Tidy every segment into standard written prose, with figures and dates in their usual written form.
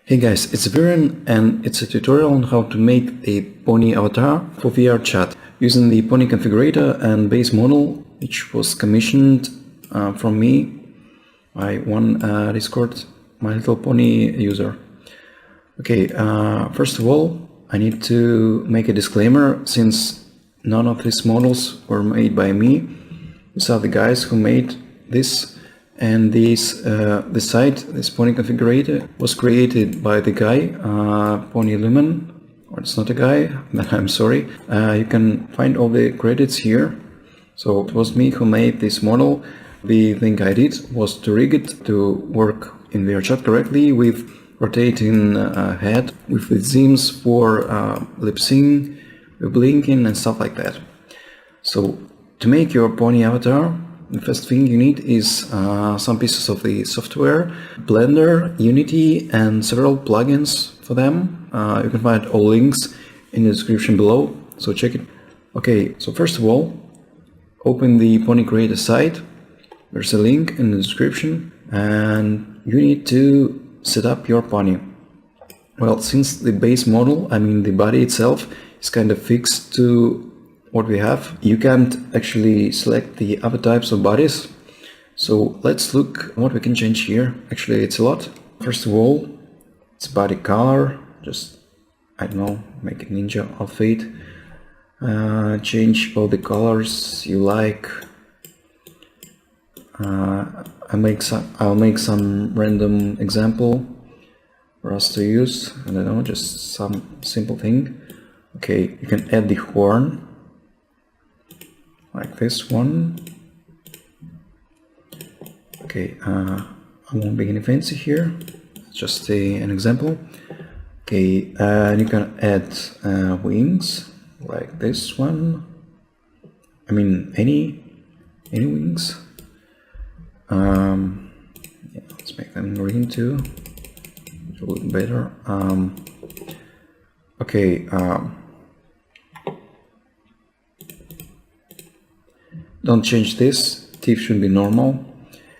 Hey guys, it's Viren and it's a tutorial on how to make a pony avatar for VRChat using the pony configurator and base model, which was commissioned from me by one Discord My Little Pony user. Okay, first of all, I need to make a disclaimer since none of these models were made by me. These are the guys who made this. And this site, this pony configurator, was created by the guy, Pony Lumen, or it's not a guy, but I'm sorry. You can find all the credits here. So it was me who made this model. The thing I did was to rig it to work in VRChat correctly with rotating head, with the themes for lipsync, blinking and stuff like that. So to make your pony avatar, the first thing you need is some pieces of the software, Blender, Unity and several plugins for them. You can find all links in the description below, so check it. Okay, so first of all, open the Pony Creator site. There's a link in the description and you need to set up your pony. Well, since the base model, I mean the body itself, is kind of fixed to what we have, you can't actually select the other types of bodies. So let's look what we can change here. Actually, it's a lot. First of all, it's body color. Just, I don't know, make a ninja outfit. Change all the colors you like. I'll make some random example for us to use. I don't know, just some simple thing. Okay, you can add the horn. Like this one. Okay, I won't be any fancy here, just an example. Okay, and you can add wings like this one. I mean any wings. Yeah, let's make them green too. It will look better. Okay. Don't change this, teeth should be normal.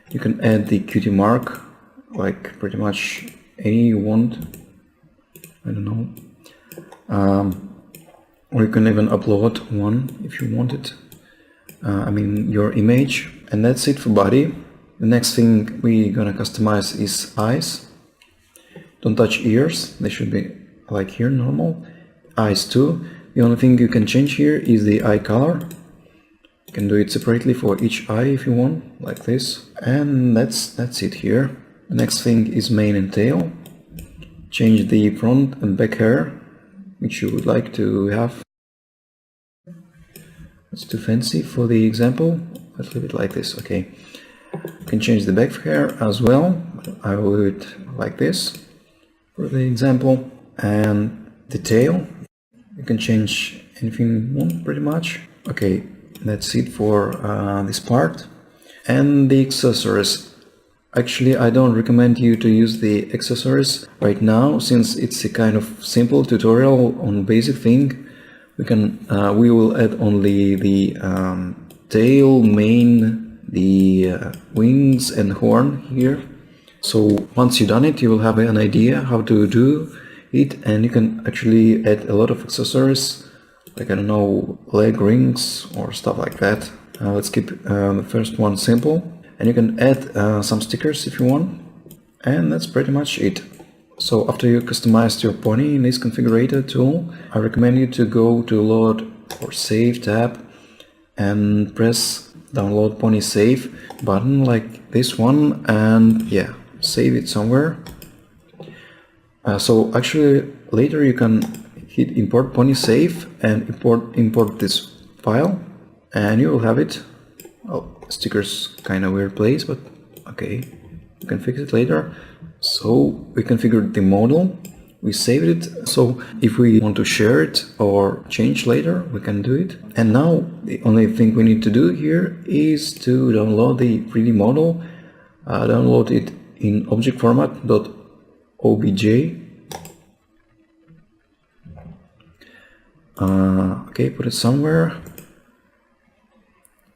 You can add the cutie mark, like pretty much any you want, I don't know. Or you can even upload one if you want it, I mean your image. And that's it for body. The next thing we're gonna customize is eyes. Don't touch ears, they should be like here, normal. Eyes too. The only thing you can change here is the eye color. You can do it separately for each eye if you want, like this. And that's it here. The next thing is mane and tail. Change the front and back hair, which you would like to have. It's too fancy for the example. Let's leave it like this, okay. You can change the back hair as well. I will do it like this for the example. And the tail, you can change anything you want pretty much. Okay. That's it for this part. And the accessories. Actually, I don't recommend you to use the accessories right now, since it's a kind of simple tutorial on basic thing. We will add only the tail, mane, the wings and horn here. So once you've done it, you will have an idea how to do it, and you can actually add a lot of accessories. Like, I don't know, leg rings or stuff like that. Let's keep the first one simple. And you can add some stickers if you want. And that's pretty much it. So after you customized your pony in this configurator tool, I recommend you to go to Load or Save tab and press Download Pony Save button like this one, and yeah, save it somewhere. So actually later you can hit import pony save and import this file, and you will have it. Oh, stickers kind of weird place, but okay, you can fix it later. So we configured the model, we saved it, so if we want to share it or change later, we can do it. And now the only thing we need to do here is to download the 3D model. Download it in object format .obj. Okay, put it somewhere,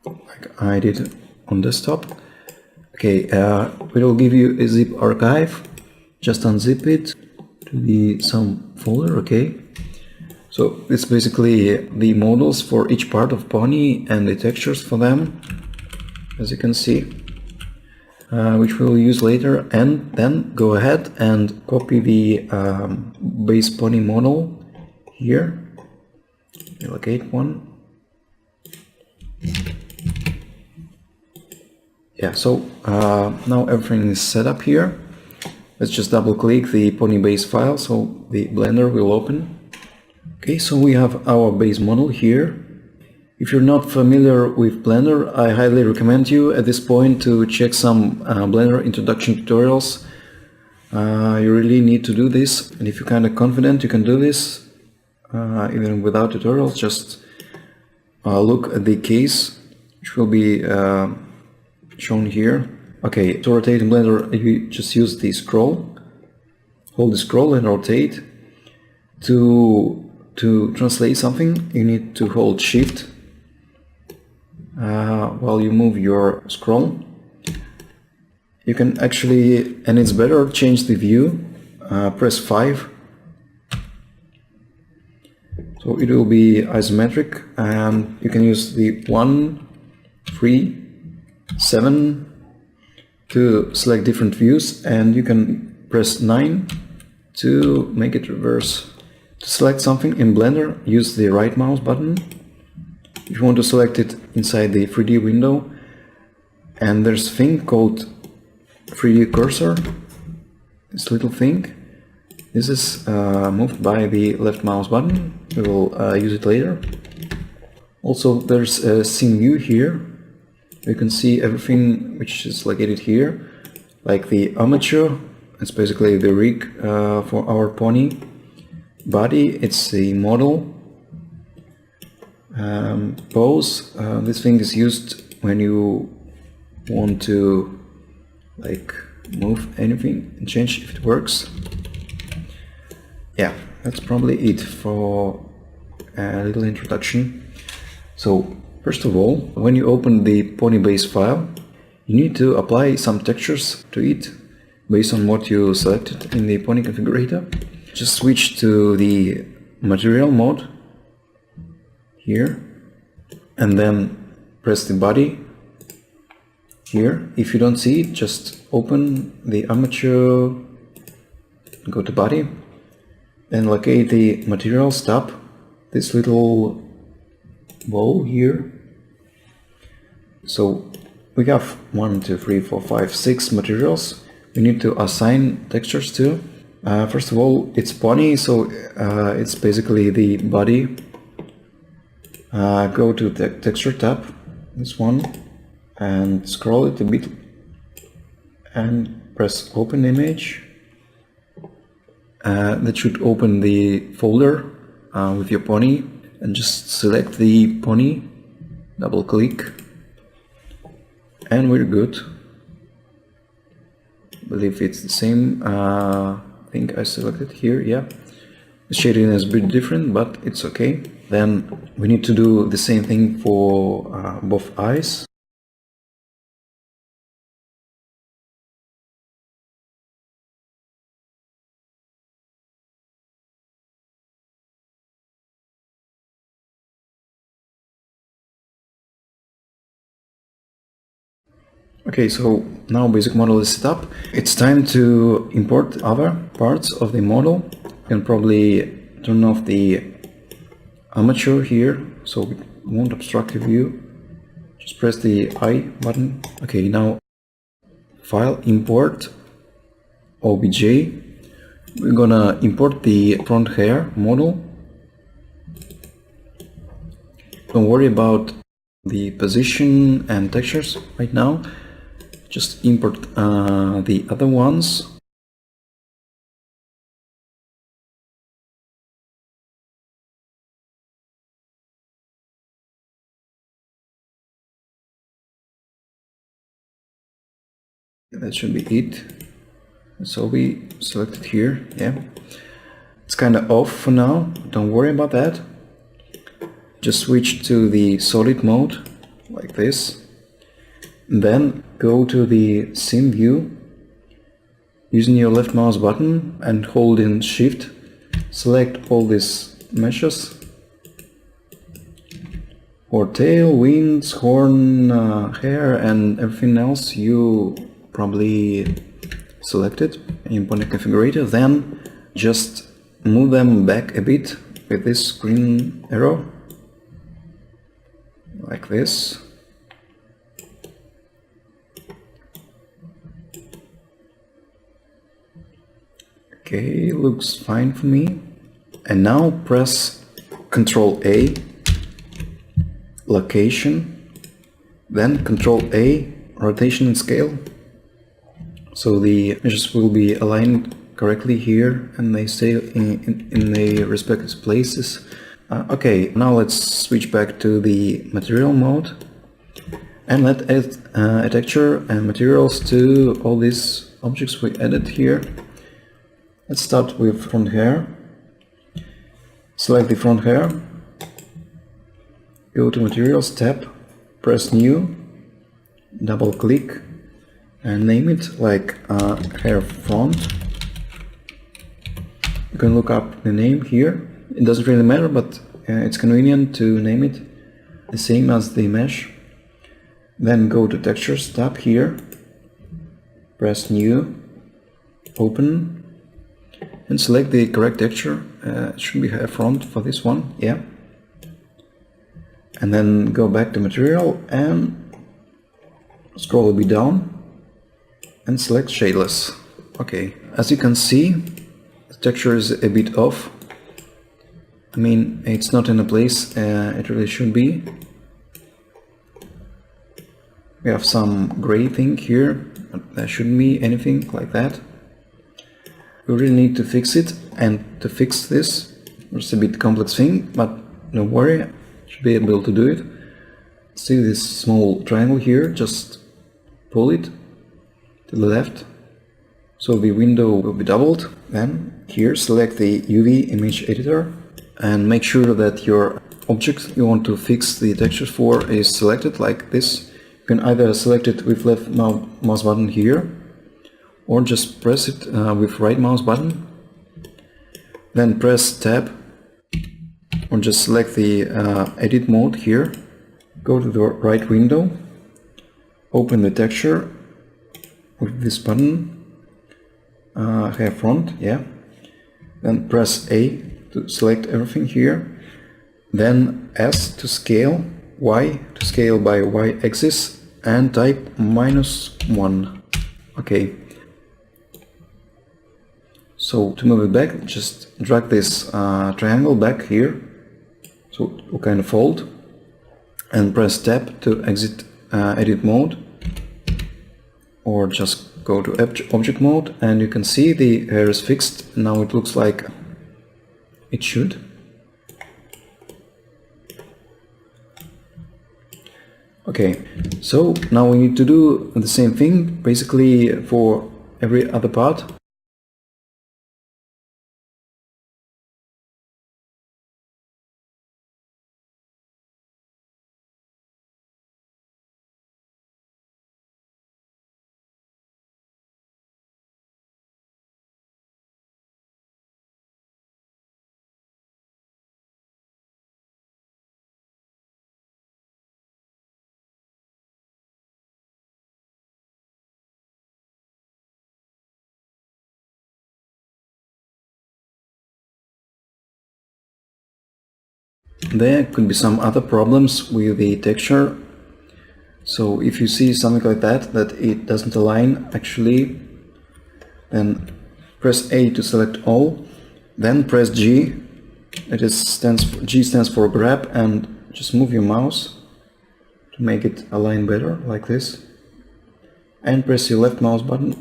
like I did on desktop. Okay, it will give you a zip archive. Just unzip it to the some folder. Okay, so it's basically the models for each part of pony and the textures for them, as you can see, which we'll use later. And then go ahead and copy the base pony model here, allocate one. Yeah, so now everything is set up here. Let's just double click the pony base file so the Blender will open. Okay, so we have our base model here. If you're not familiar with Blender, I highly recommend you at this point to check some Blender introduction tutorials. You really need to do this, and if you're kind of confident you can do this even without tutorials, just look at the case which will be shown here. Okay, to rotate in Blender you just use the scroll, hold the scroll and rotate. To translate something you need to hold shift while you move your scroll. You can actually, and it's better, change the view, press 5. So it will be isometric, and you can use the 1, 3, 7 to select different views, and you can press 9 to make it reverse. To select something in Blender, use the right mouse button. If you want to select it inside the 3D window, and there's a thing called 3D cursor, this little thing. This is moved by the left mouse button. We will use it later. Also, there's a scene view here. You can see everything which is located here, like the armature. It's basically the rig for our pony. Body, it's the model. Pose, this thing is used when you want to like move anything and change if it works. Yeah, that's probably it for a little introduction. So first of all, when you open the pony base file, you need to apply some textures to it based on what you selected in the pony configurator. Just switch to the material mode here and then press the body here. If you don't see it, just open the armature, go to body, then locate the materials tab, this little ball here. So we have 1, 2, 3, 4, 5, 6 materials we need to assign textures to. First of all, it's pony, so it's basically the body. Go to the texture tab, this one, and scroll it a bit and press open image. That should open the folder with your pony, and just select the pony, double click, and we're good. I believe it's the same thing I selected here. Yeah, the shading is a bit different, but it's okay. Then we need to do the same thing for both eyes. Okay, so now basic model is set up. It's time to import other parts of the model. You can probably turn off the armature here, so it won't obstruct your view. Just press the I button. Okay, now file, import, obj. We're gonna import the front hair model. Don't worry about the position and textures right now. Just import the other ones. That should be it. So we selected here. Yeah, it's kind of off for now. Don't worry about that. Just switch to the solid mode like this. Then go to the scene view. Using your left mouse button and holding Shift, select all these meshes for tail, wings, horn, hair, and everything else you probably selected in Pony Configurator. Then just move them back a bit with this green arrow, like this. Okay, looks fine for me. And now press Ctrl A, location, then Ctrl A, rotation and scale. So the meshes will be aligned correctly here and they stay in their respective places. Okay, now let's switch back to the material mode and let's add a texture and materials to all these objects we added here. Let's start with front hair. Select the front hair, go to Materials tab, press New, double click and name it like hair front. You can look up the name here. It doesn't really matter, but it's convenient to name it the same as the mesh. Then go to Textures tab here, press New, Open, and select the correct texture. It should be hair front for this one, yeah. And then go back to Material and scroll a bit down and select Shadeless. Okay, as you can see, the texture is a bit off. I mean, it's not in a place it really should be. We have some gray thing here, but there shouldn't be anything like that. We really need to fix it, and to fix this, it's a bit complex thing, but don't worry, should be able to do it. See this small triangle here, just pull it to the left, so the window will be doubled. Then here select the UV image editor and make sure that your object you want to fix the textures for is selected like this. You can either select it with left mouse button here, or just press it with right mouse button, then press tab, or just select the edit mode here, go to the right window, open the texture with this button, hair front, yeah, then press A to select everything here, then S to scale, Y to scale by Y axis, and type -1. Okay. So to move it back, just drag this triangle back here, so it will kind of fold, and press tab to exit edit mode, or just go to object mode, and you can see the hair is fixed. Now it looks like it should. Okay, so now we need to do the same thing basically for every other part. There could be some other problems with the texture. So if you see something like that it doesn't align actually, then press A to select all, then press G, G stands for grab, and just move your mouse to make it align better, like this, and press your left mouse button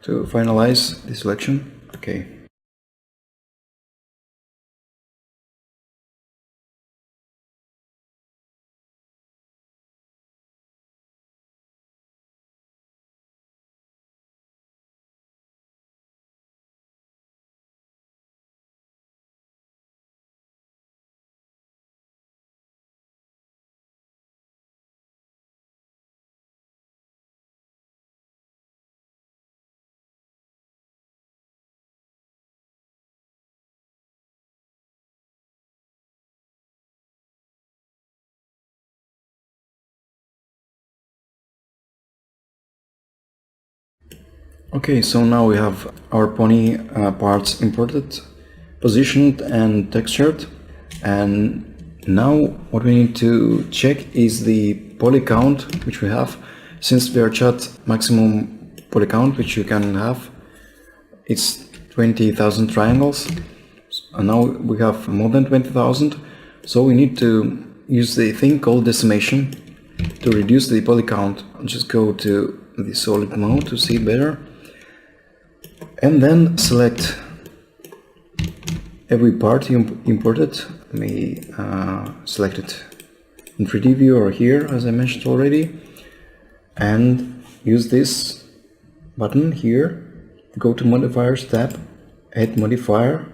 to finalize the selection. Okay. Okay, so now we have our pony parts imported, positioned and textured, and now what we need to check is the poly count which we have. Since VRChat maximum poly count which you can have, it's 20,000 triangles, and now we have more than 20,000, so we need to use the thing called decimation to reduce the poly count. I'll just go to the solid mode to see it better, and then select every part you imported. Let me select it in 3D view or here, as I mentioned already, and use this button here. Go to modifiers tab, add modifier,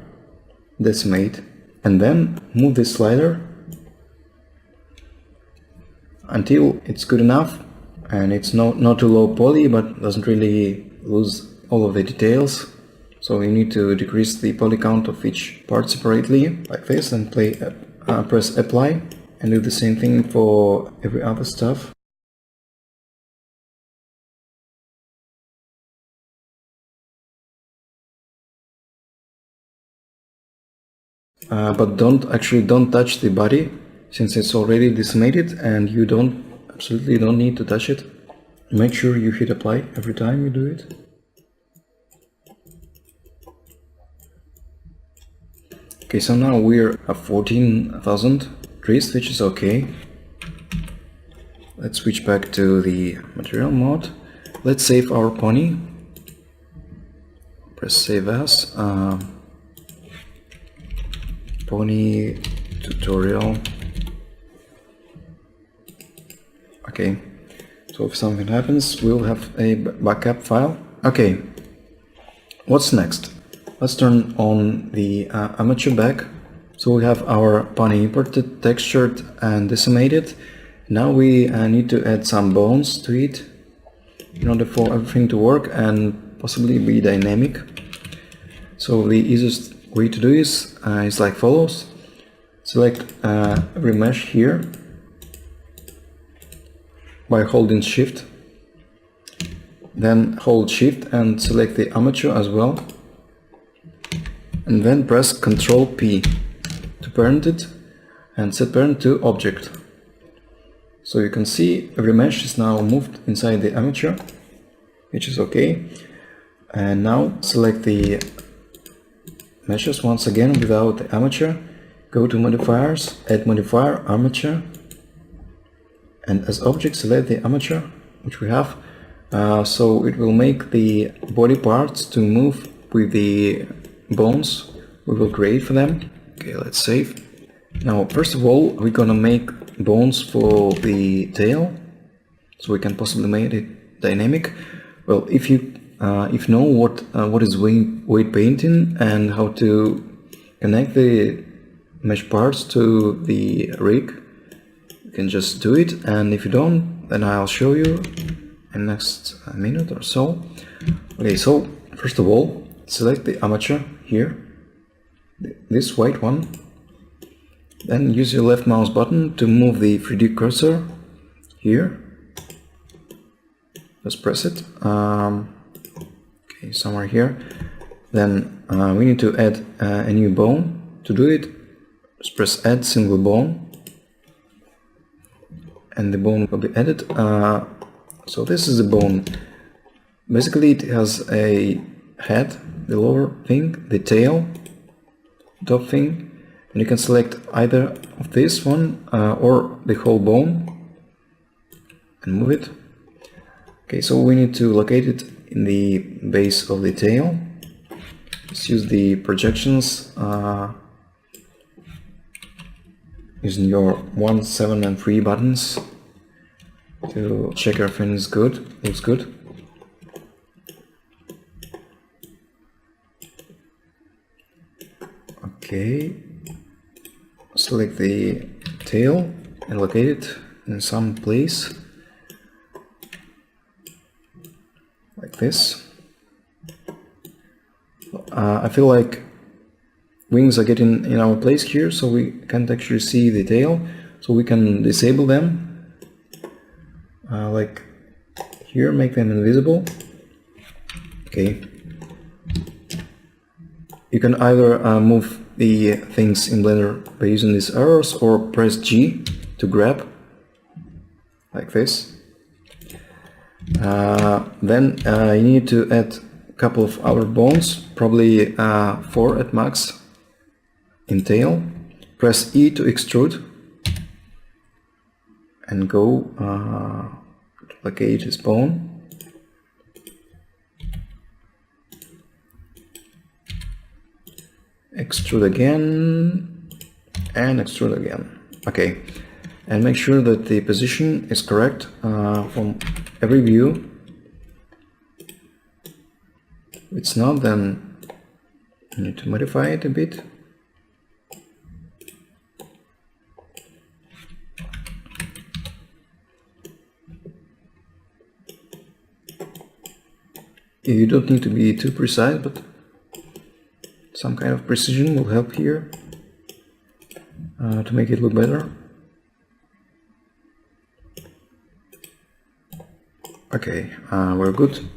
decimate, and then move this slider until it's good enough and it's not too low poly but doesn't really lose all of the details. So you need to decrease the poly count of each part separately like this, and press apply, and do the same thing for every other stuff. But don't touch the body, since it's already decimated and you absolutely don't need to touch it. Make sure you hit apply every time you do it. Okay, so now we're at 14,000 trees, which is okay. Let's switch back to the material mode. Let's save our pony. Press save as. Pony tutorial. Okay, so if something happens, we'll have a backup file. Okay, what's next? Let's turn on the armature back. So we have our pony imported, textured and decimated. Now we need to add some bones to it in order for everything to work and possibly be dynamic. So the easiest way to do is like follows. Select every mesh here by holding shift, then hold shift and select the armature as well, and then press Ctrl P to parent it and set parent to object. So you can see every mesh is now moved inside the armature, which is okay. And now select the meshes once again without the armature, go to modifiers, add modifier armature, and as object select the armature which we have, so it will make the body parts to move with the bones we will create for them. Okay, let's save. Now first of all we're gonna make bones for the tail, so we can possibly make it dynamic. Well, if you know what is weight painting and how to connect the mesh parts to the rig, you can just do it, and if you don't, then I'll show you in the next minute or so. Okay, so first of all select the armature here, this white one, then use your left mouse button to move the 3D cursor here, just press it. Okay, somewhere here. Then we need to add a new bone. To do it, just press add single bone and the bone will be added. So this is the bone. Basically it has a head, the lower thing, the tail, top thing, and you can select either of this one or the whole bone and move it. Okay, so we need to locate it in the base of the tail. Just use the projections using your 1, 7 and 3 buttons to check everything is good, looks good. Okay, select the tail and locate it in some place like this. I feel like wings are getting in our place here, so we can't actually see the tail, so we can disable them like here, make them invisible. Okay. You can either move the things in Blender by using these arrows or press G to grab, like this. Then you need to add a couple of other bones, probably 4 at max in tail. Press E to extrude and go duplicate his bone. Extrude again and extrude again. Okay, and make sure that the position is correct from every view. If it's not, then you need to modify it a bit. You don't need to be too precise, but some kind of precision will help here to make it look better. Okay, we're good.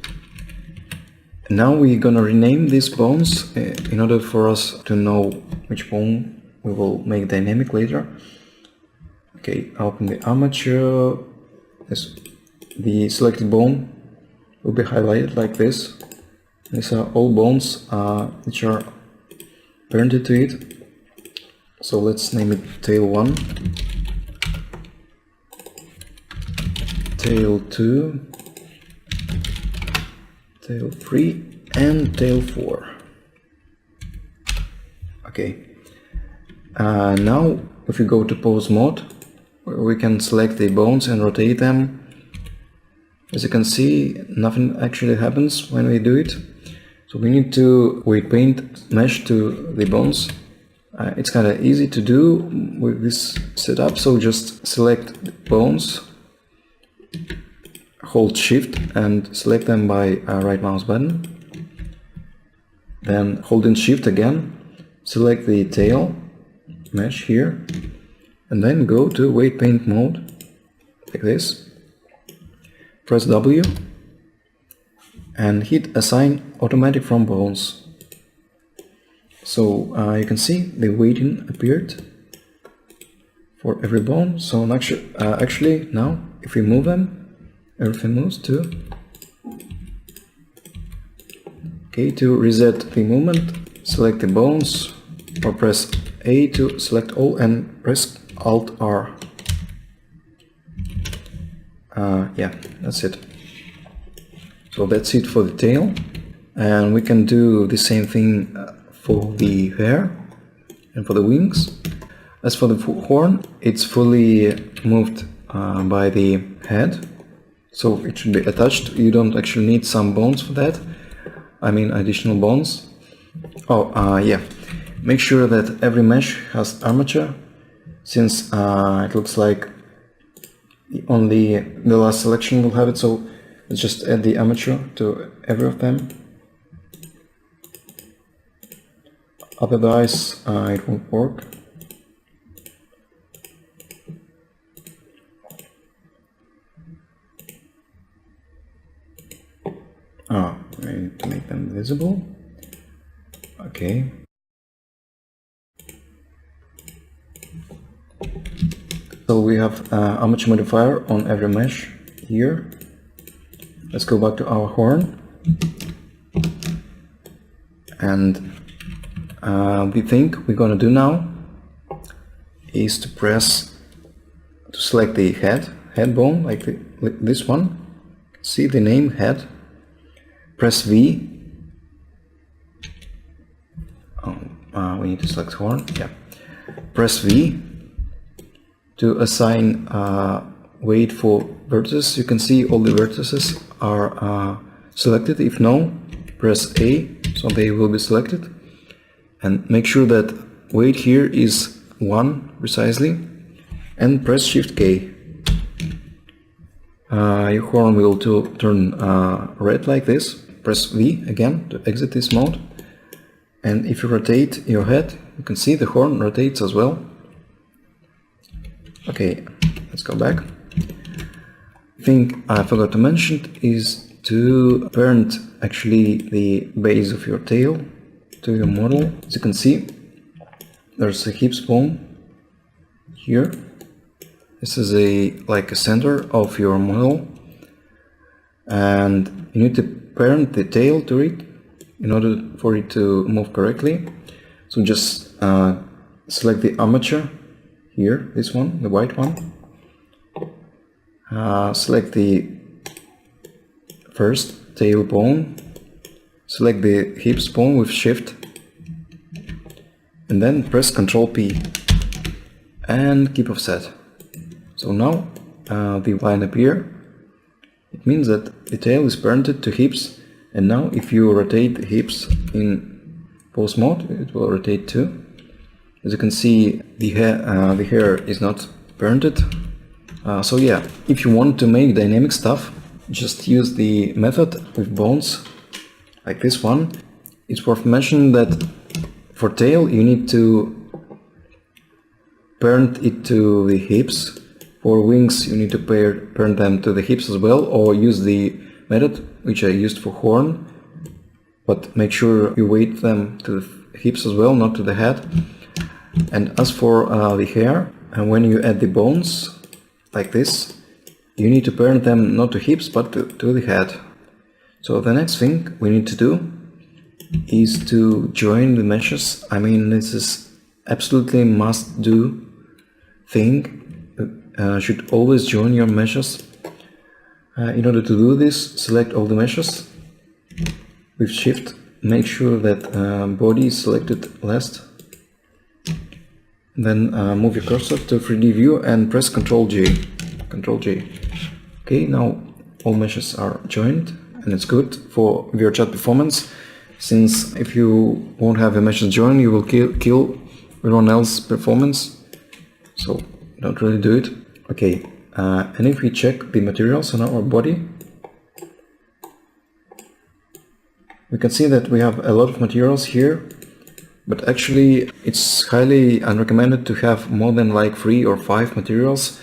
Now we're gonna rename these bones in order for us to know which bone we will make dynamic later. Okay, open the armature. The selected bone will be highlighted like this. These are all bones which are parented to it. So let's name it tail 1, tail 2, tail 3 and tail 4. Okay. Now if we go to pose mode, we can select the bones and rotate them. As you can see, nothing actually happens when we do it. So we need to weight paint mesh to the bones. It's kind of easy to do with this setup, so just select the bones, hold shift and select them by right mouse button. Then holding shift again, select the tail mesh here, and then go to weight paint mode, like this. Press W and hit assign automatic from bones. So you can see the weighting appeared for every bone. So actually now if we move them, everything moves too. Okay, to reset the movement, select the bones or press A to select all and press Alt R. Yeah, that's it. So that's it for the tail, and we can do the same thing for the hair and for the wings. As for the horn, it's fully moved by the head, so it should be attached. You don't actually need some bones for that, I mean additional bones. Oh, yeah, make sure that every mesh has armature, since it looks like only the last selection will have it, so let's just add the armature to every of them. Otherwise it won't work. We need to make them visible. Okay. So we have armature modifier on every mesh here. Let's go back to our horn. And the thing we're gonna do now is to select the head bone, like this one. See the name head. Press V. We need to select horn. Yeah. Press V to assign weight for vertices. You can see all the vertices are selected. If no, press A, so they will be selected. And make sure that weight here is 1 precisely, and press Shift K. Your horn will turn red like this. Press V again to exit this mode. And if you rotate your head, you can see the horn rotates as well. Okay, let's go back. The thing I forgot to mention is to parent actually the base of your tail to your model. As you can see, there's a hip spawn here. This is like a center of your model, and you need to parent the tail to it in order for it to move correctly. So just select the armature here, this one, the white one. Select the first tail bone, select the hip spawn with shift, and then press Ctrl P and keep offset. So now the line appear. It means that the tail is parented to hips, and now if you rotate the hips in pose mode, it will rotate too. As you can see, the hair is not parented. So yeah, if you want to make dynamic stuff, just use the method with bones, like this one. It's worth mentioning that for tail you need to parent it to the hips. For wings you need to parent them to the hips as well, or use the method which I used for horn, but make sure you weight them to the hips as well, not to the head. And as for the hair, and when you add the bones like this, you need to parent them not to hips but to the head. So the next thing we need to do is to join the meshes. I mean, this is absolutely must do thing. Should always join your meshes. In order to do this, select all the meshes with shift. Make sure that body is selected last. Then move your cursor to 3D view and press Ctrl J. Ctrl J. Okay, now all meshes are joined, and it's good for VRChat performance, since if you won't have a meshes joined, you will kill everyone else's performance. So don't really do it. Okay, and if we check the materials on our body, we can see that we have a lot of materials here, but actually it's highly unrecommended to have more than like 3 or 5 materials.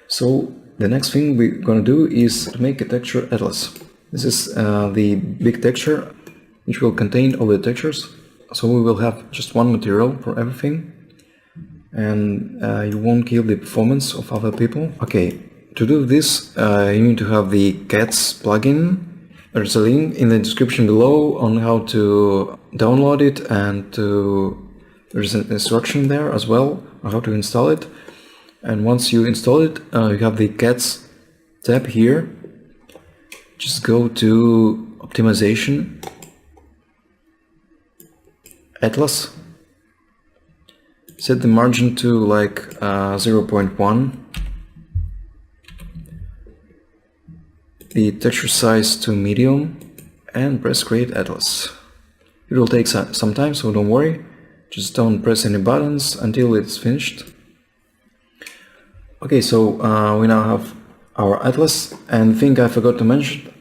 So the next thing we're gonna do is to make a texture atlas. This is the big texture which will contain all the textures, so we will have just one material for everything, and you won't kill the performance of other people. Okay, to do this you need to have the cats plugin. There's a link in the description below on how to download it, and there's an instruction there as well on how to install it. And once you install it, you have the cats tab here. Just go to optimization, atlas, set the margin to like 0.1, the texture size to medium, and press create atlas. It will take some time, so don't worry, just don't press any buttons until it's finished. Okay, so we now have our atlas, and the thing I forgot to mention,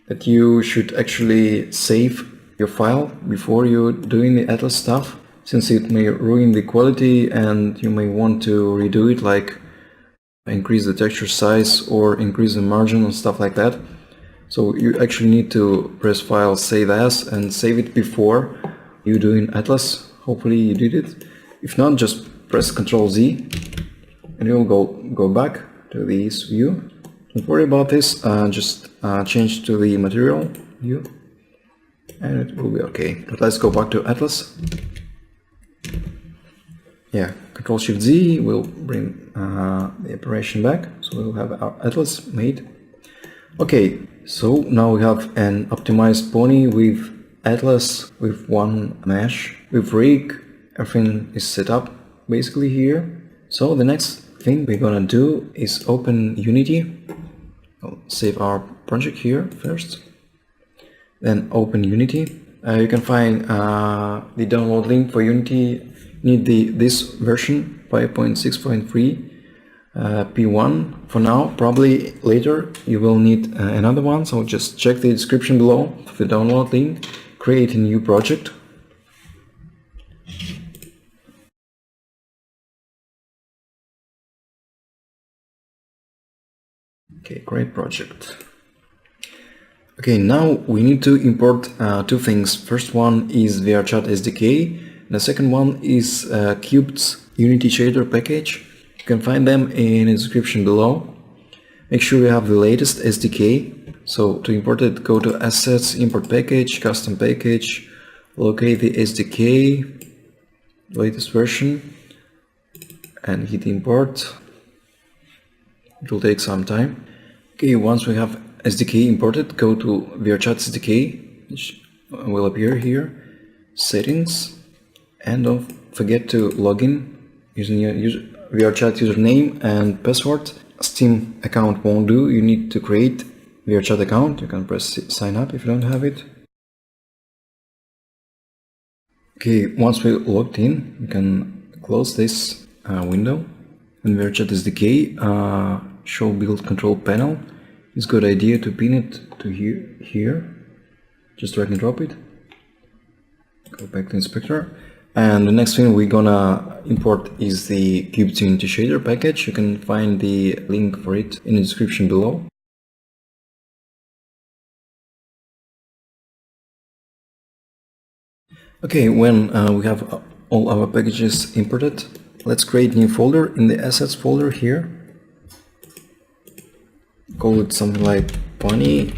that you should actually save your file before you're doing the atlas stuff, since it may ruin the quality and you may want to redo it, like increase the texture size or increase the margin and stuff like that. So you actually need to press file, save as, and save it before you doing atlas. Hopefully you did it. If not, just press Ctrl Z and you'll go back to this view. Don't worry about this, just change to the material view and it will be okay. But let's go back to atlas. Yeah, Ctrl Shift Z will bring the operation back, so we'll have our atlas made. Okay, so now we have an optimized pony with atlas, with one mesh, with rig. Everything is set up basically here. So the next thing we're gonna do is open Unity. I'll save our project here first, then open Unity. You can find the download link for Unity. You need this version 5.6.3 P1 for now. Probably later you will need another one, so just check the description below for the download link. Create a new project. Okay, great project. Okay, now we need to import two things. First one is VRChat SDK. The second one is Cube's Unity shader package. You can find them in the description below. Make sure you have the latest SDK. So to import it, go to Assets, Import Package, Custom Package, locate the SDK, latest version, and hit import. It will take some time. Okay, once we have SDK imported, go to VRChat SDK, which will appear here, Settings, and don't forget to log in using your VRChat username and password. Steam account won't do, you need to create VRChat account. You can press sign up if you don't have it. Okay, once we logged in, you can close this window. In VRChat SDK, show build control panel. It's a good idea to pin it to here. Just drag and drop it. Go back to inspector. And the next thing we're gonna import is the Cube's Unity shader package. You can find the link for it in the description below. Okay, when we have all our packages imported, let's create a new folder in the assets folder here. Call it something like Pony,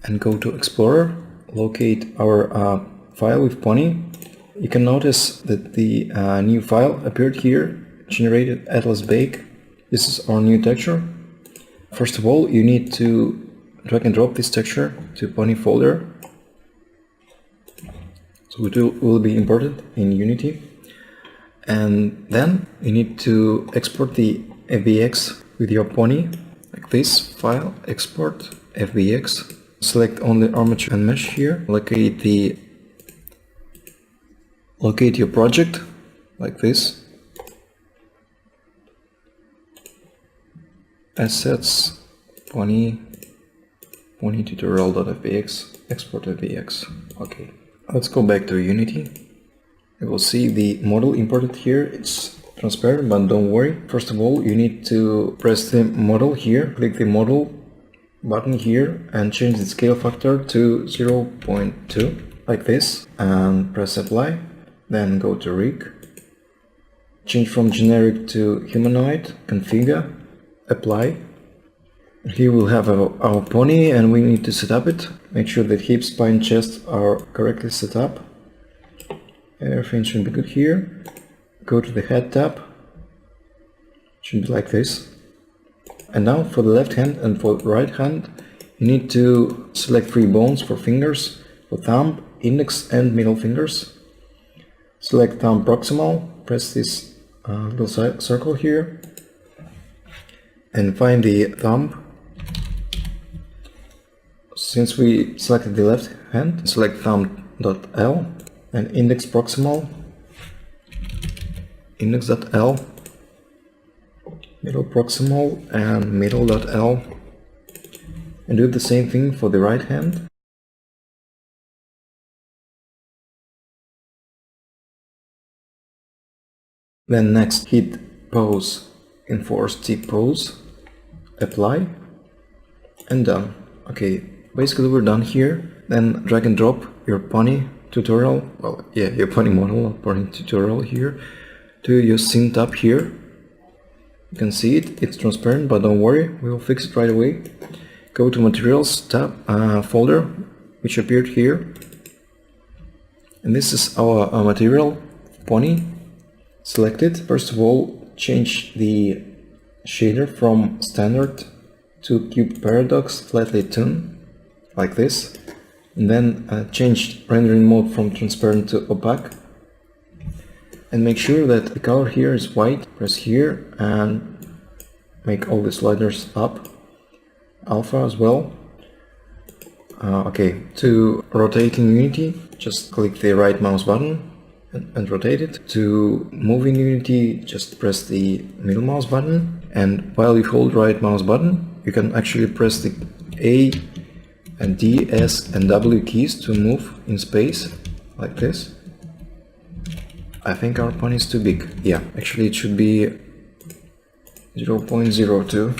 and go to Explorer, locate our file with Pony. You can notice that the new file appeared here, generated Atlas Bake. This is our new texture. First of all, you need to drag and drop this texture to Pony folder. So it will be imported in Unity. And then you need to export the FBX with your Pony, like this file, export FBX. Select only armature and mesh here. Locate your project, like this. Assets, Pony tutorial.fbx, export FBX. Okay, let's go back to Unity. You will see the model imported here. It's transparent, but don't worry. First of all, you need to press the model here, click the model button here and change the scale factor to 0.2, like this, and press apply. Then go to rig, change from generic to humanoid, configure, apply. Here we'll have our Pony and we need to set up it. Make sure that hip, spine, chest are correctly set up. Everything should be good here. Go to the head tab, should be like this. And now for the left hand and for the right hand, you need to select 3 bones for fingers, for thumb, index and middle fingers. Select thumb proximal, press this little circle here, and find the thumb. Since we selected the left hand, select thumb.l and index proximal, index.l, middle proximal and middle.l, and do the same thing for the right hand. Then next hit pose, enforce T pose, apply, and done. Okay, basically we're done here. Then drag and drop your Pony tutorial, well, yeah, your Pony model, not Pony tutorial here, to your scene tab here. You can see it, it's transparent, but don't worry, we will fix it right away. Go to materials tab folder, which appeared here. And this is our material, Pony. Select it. First of all, change the shader from standard to cube paradox flatly tune, like this. And then change rendering mode from transparent to opaque. And make sure that the color here is white. Press here and make all the sliders up. Alpha as well. Okay, to rotate in Unity, just click the right mouse button and rotate it. To move in Unity, just press the middle mouse button, and while you hold right mouse button, you can actually press the A and D, S and W keys to move in space, like this. I think our Pony is too big. Yeah, actually it should be 0.02.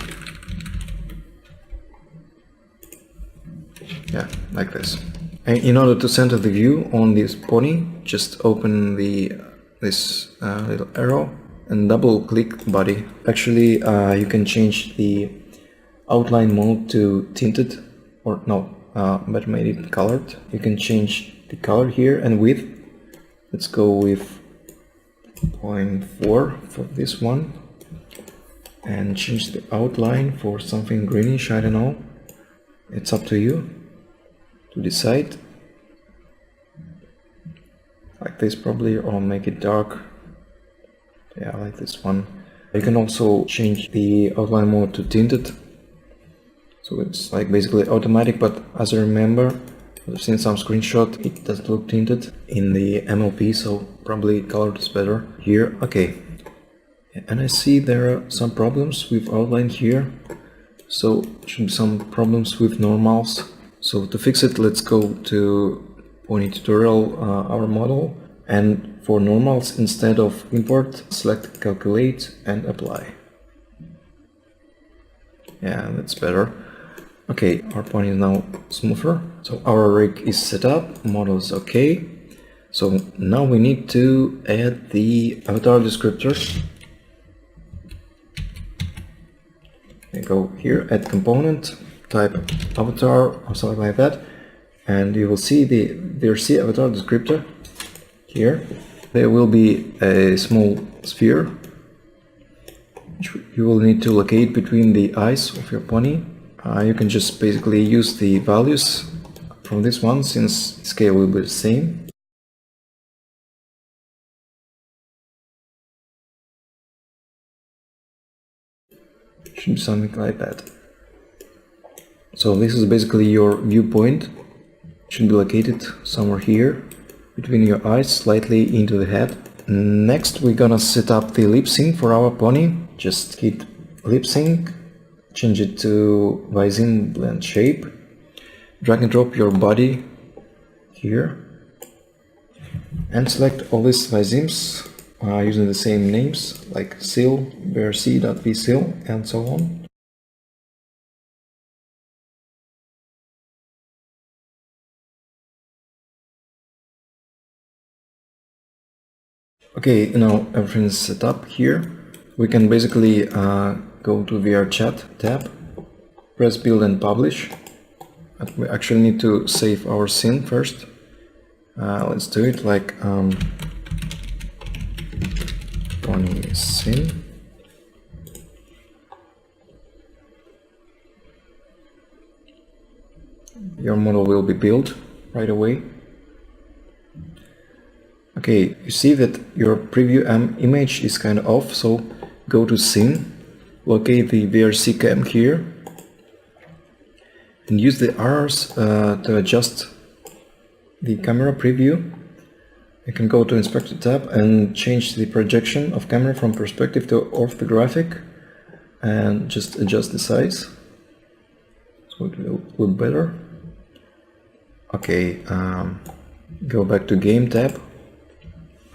Yeah, like this. And in order to center the view on this pony, just open this little arrow and double click body. Actually, you can change the outline mode to tinted, or no, better made it colored. You can change the color here and width. Let's go with 0.4 for this one, and change the outline for something greenish. I don't know. It's up to you to decide. Like this probably, or make it dark. Yeah, like this one. You can also change the outline mode to tinted, so it's like basically automatic, but as I remember, I've seen some screenshot, it doesn't look tinted in the MLP, so probably colored is better here. Okay, and I see there are some problems with outline here, so should be some problems with normals. So to fix it, let's go to Pony tutorial, our model, and for normals, instead of import, select calculate and apply. Yeah, that's better. Okay, our pony is now smoother. So our rig is set up, model is okay. So now we need to add the avatar descriptors. We go here, add component, type avatar or something like that, and you will see the VRC avatar descriptor here. There will be a small sphere which you will need to locate between the eyes of your pony. You can just basically use the values from this one, since scale will be the same. Should be something like that. So this is basically your viewpoint. It should be located somewhere here between your eyes, slightly into the head. Next we're gonna set up the lipsync for our pony. Just hit lipsync, change it to Visine blend shape, drag and drop your body here, and select all these Visimes using the same names like seal, vrc.vseal, and so on. Okay, now everything's set up here. We can basically go to VRChat tab, press build and publish. But we actually need to save our scene first. Let's do it like pony scene. Your model will be built right away. Okay, you see that your preview image is kind of off, so go to scene, locate the VRC cam here, and use the arrows to adjust the camera preview. You can go to Inspector tab and change the projection of camera from perspective to orthographic, and just adjust the size so it will look better. Okay, go back to Game tab.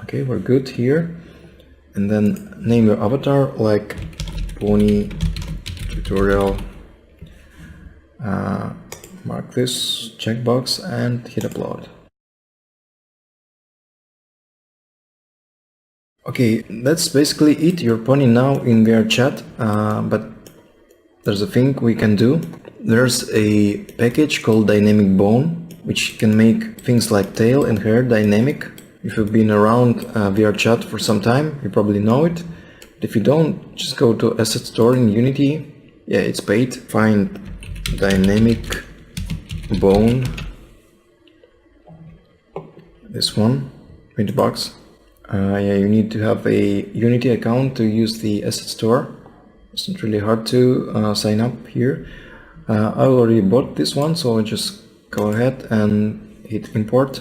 Okay, we're good here, and then name your avatar like Pony Tutorial. Mark this checkbox and hit upload. Okay, that's basically it. Your pony now in VRChat, but there's a thing we can do. There's a package called Dynamic Bone, which can make things like tail and hair dynamic. If you've been around VRChat for some time, you probably know it. But if you don't, just go to Asset Store in Unity. Yeah, it's paid. Find Dynamic Bone. This one, in the box. Yeah, you need to have a Unity account to use the Asset Store. It's not really hard to sign up here. I already bought this one, so I just go ahead and hit import.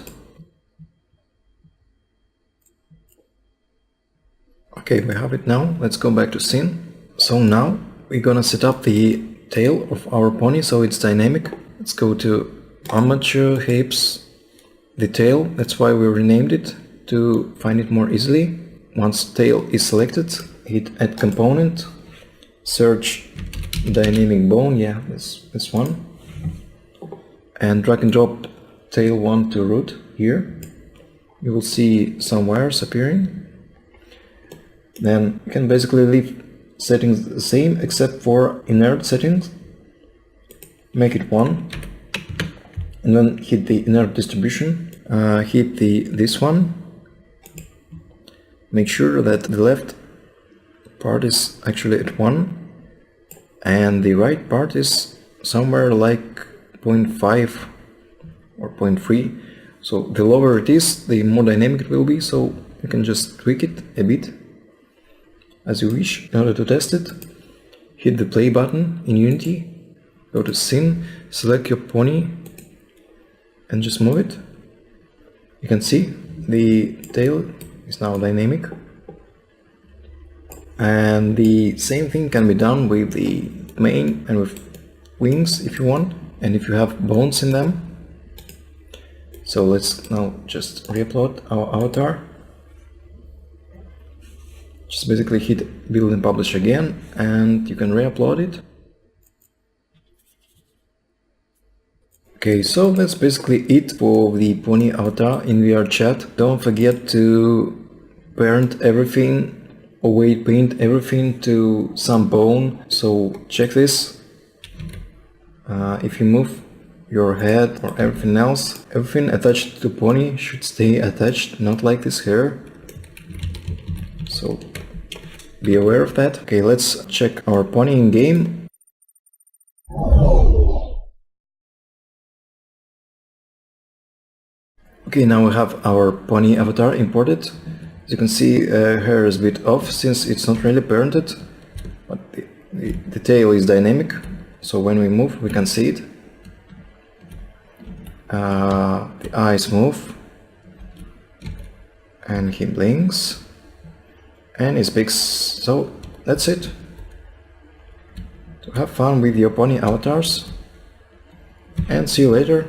Okay, we have it now. Let's go back to scene. So now we're gonna set up the tail of our pony so it's dynamic. Let's go to Armature Hips, the tail. That's why we renamed it, to find it more easily. Once tail is selected, hit add component, search dynamic bone, yeah, this one, and drag and drop tail 1 to root here. You will see some wires appearing. Then you can basically leave settings the same except for inert settings. Make it 1 and then hit the inert distribution. Hit this one. Make sure that the left part is actually at 1 and the right part is somewhere like 0.5 or 0.3. So the lower it is, the more dynamic it will be, so you can just tweak it a bit as you wish. In order to test it, hit the play button in Unity, go to Scene, select your pony and just move it. You can see the tail is now dynamic. And the same thing can be done with the mane and with wings if you want, and if you have bones in them. So let's now just re-upload our avatar. Just basically hit build and publish again, and you can re-upload it. Okay, so that's basically it for the pony avatar in VRChat. Don't forget to parent everything or weight paint everything to some bone. So check this. If you move your head or everything else, everything attached to pony should stay attached, not like this hair. So be aware of that. Okay, let's check our pony in game. Okay, now we have our pony avatar imported. As you can see, hair is a bit off since it's not really parented, but the tail is dynamic, so when we move we can see it. The eyes move, and he blinks, and he speaks. So that's it. So have fun with your pony avatars, and see you later.